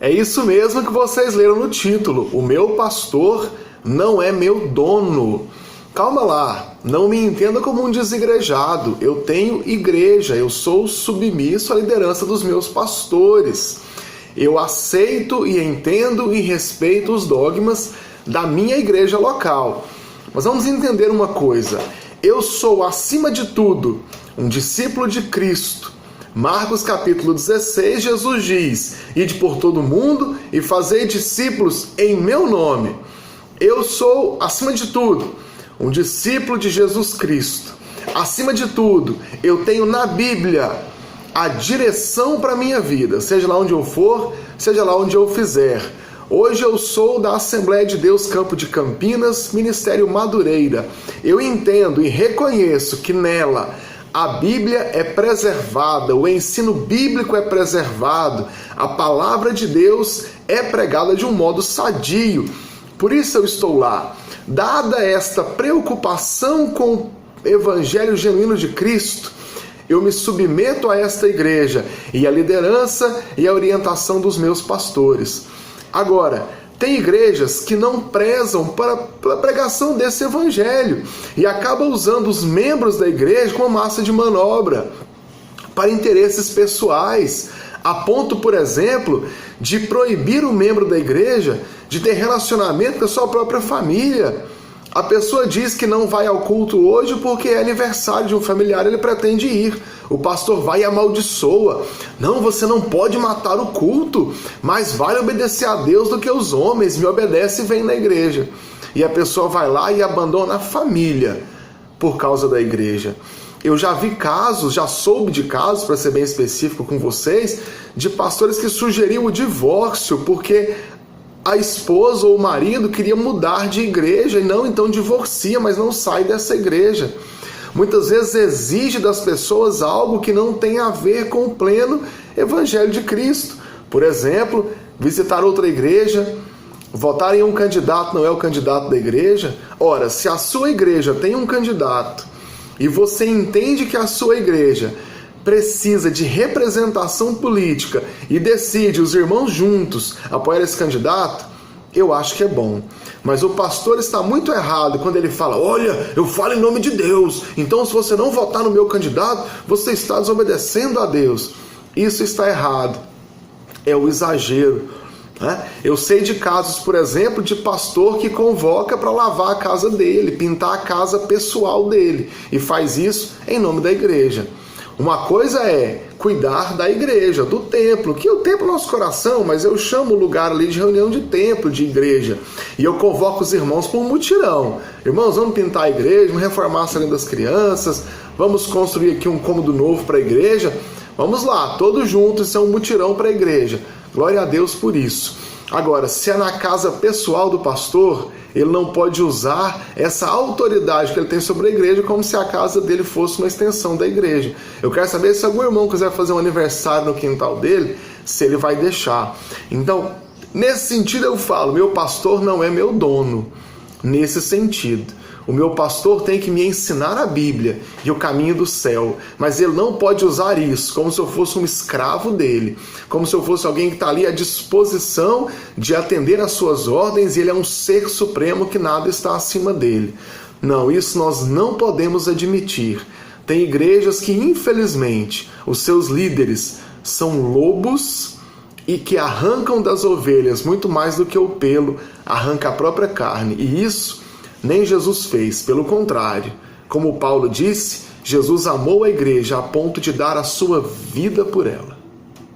É isso mesmo que vocês leram no título. O meu pastor não é meu dono. Calma lá, não me entenda como um desigrejado. Eu tenho igreja, eu sou submisso à liderança dos meus pastores. Eu aceito e entendo e respeito os dogmas da minha igreja local. Mas vamos entender uma coisa. Eu sou, acima de tudo, um discípulo de Cristo. Marcos capítulo 16, Jesus diz: ide por todo mundo e fazei discípulos em meu nome. Eu sou, acima de tudo, um discípulo de Jesus Cristo. Acima de tudo, eu tenho na Bíblia a direção para a minha vida, seja lá onde eu for, seja lá onde eu fizer. Hoje eu sou da Assembleia de Deus Campo de Campinas, Ministério Madureira. Eu entendo e reconheço que nela a Bíblia é preservada, o ensino bíblico é preservado, a palavra de Deus é pregada de um modo sadio. Por isso eu estou lá. Dada esta preocupação com o Evangelho genuíno de Cristo, eu me submeto a esta igreja e a liderança e a orientação dos meus pastores. Agora, tem igrejas que não prezam para a pregação desse evangelho e acabam usando os membros da igreja como massa de manobra para interesses pessoais, a ponto, por exemplo, de proibir o membro da igreja de ter relacionamento com a sua própria família. A pessoa diz que não vai ao culto hoje porque é aniversário de um familiar, ele pretende ir. O pastor vai e amaldiçoa. Não, você não pode matar o culto, mas vale obedecer a Deus do que os homens. Me obedece e vem na igreja. E a pessoa vai lá e abandona a família por causa da igreja. Eu já vi casos, já soube de casos, para ser bem específico com vocês, de pastores que sugeriam o divórcio porque a esposa ou o marido queria mudar de igreja e não, então divorcia, mas não sai dessa igreja. Muitas vezes exige das pessoas algo que não tem a ver com o pleno Evangelho de Cristo. Por exemplo, visitar outra igreja, votar em um candidato não é o candidato da igreja. Ora, se a sua igreja tem um candidato e você entende que a sua igreja precisa de representação política e decide os irmãos juntos apoiar esse candidato, eu acho que é bom. Mas o pastor está muito errado quando ele fala: olha, eu falo em nome de Deus, então se você não votar no meu candidato, você está desobedecendo a Deus. Isso está errado. É o exagero. Eu sei de casos, por exemplo, de pastor que convoca para lavar a casa dele, pintar a casa pessoal dele, e faz isso em nome da igreja. Uma coisa é cuidar da igreja, do templo, que o templo é nosso coração, mas eu chamo o lugar ali de reunião de templo, de igreja. E eu convoco os irmãos para um mutirão. Irmãos, vamos pintar a igreja, vamos reformar a sala das crianças, vamos construir aqui um cômodo novo para a igreja. Vamos lá, todos juntos, isso é um mutirão para a igreja. Glória a Deus por isso. Agora, se é na casa pessoal do pastor, ele não pode usar essa autoridade que ele tem sobre a igreja como se a casa dele fosse uma extensão da igreja. Eu quero saber se algum irmão quiser fazer um aniversário no quintal dele, se ele vai deixar. Então, nesse sentido eu falo, meu pastor não é meu dono. Nesse sentido. O meu pastor tem que me ensinar a Bíblia e o caminho do céu, mas ele não pode usar isso como se eu fosse um escravo dele, como se eu fosse alguém que está ali à disposição de atender às suas ordens e ele é um ser supremo que nada está acima dele. Não, isso nós não podemos admitir. Tem igrejas que, infelizmente, os seus líderes são lobos e que arrancam das ovelhas muito mais do que o pelo, arranca a própria carne, e isso nem Jesus fez, pelo contrário. Como Paulo disse, Jesus amou a igreja a ponto de dar a sua vida por ela.